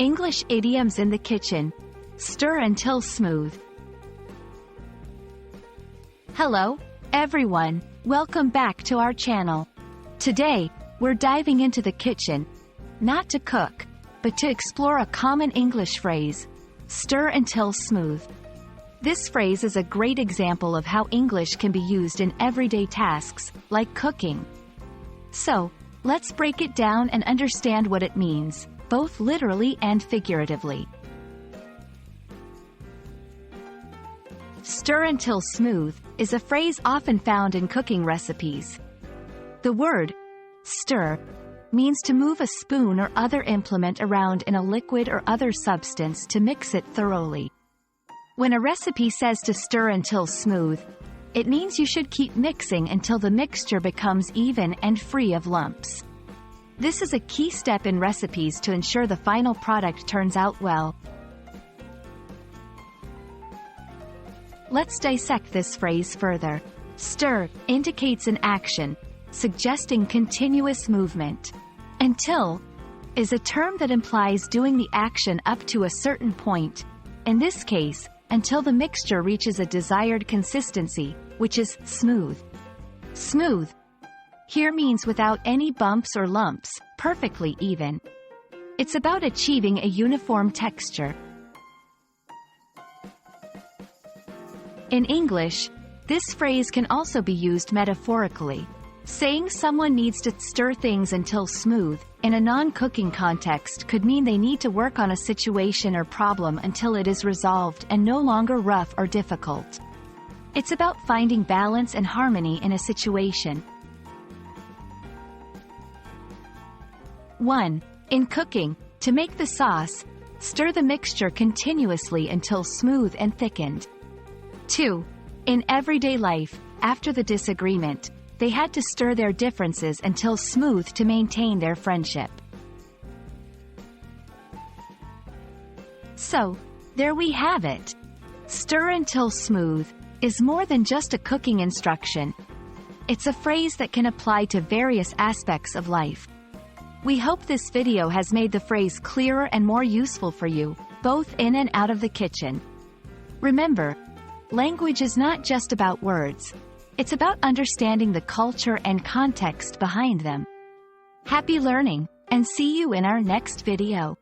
English idioms in the kitchen. Stir until smooth. Hello, everyone. Welcome back to our channel. Today, we're diving into the kitchen, not to cook, but to explore a common English phrase, stir until smooth. This phrase is a great example of how English can be used in everyday tasks, like cooking. So, let's break it down and understand what it means, both literally and figuratively. Stir until smooth is a phrase often found in cooking recipes. The word stir means to move a spoon or other implement around in a liquid or other substance to mix it thoroughly. When a recipe says to stir until smooth, it means you should keep mixing until the mixture becomes even and free of lumps. This is a key step in recipes to ensure the final product turns out well. Let's dissect this phrase further. Stir indicates an action, suggesting continuous movement. Until is a term that implies doing the action up to a certain point, in this case, until the mixture reaches a desired consistency, which is smooth. Smooth here means without any bumps or lumps, perfectly even. It's about achieving a uniform texture. In English, this phrase can also be used metaphorically. Saying someone needs to stir things until smooth, in a non-cooking context, could mean they need to work on a situation or problem until it is resolved and no longer rough or difficult. It's about finding balance and harmony in a situation. 1. In cooking, to make the sauce, stir the mixture continuously until smooth and thickened. 2. In everyday life, after the disagreement, they had to stir their differences until smooth to maintain their friendship. So, there we have it. Stir until smooth is more than just a cooking instruction. It's a phrase that can apply to various aspects of life. We hope this video has made the phrase clearer and more useful for you, both in and out of the kitchen. Remember, language is not just about words. It's about understanding the culture and context behind them. Happy learning, and see you in our next video.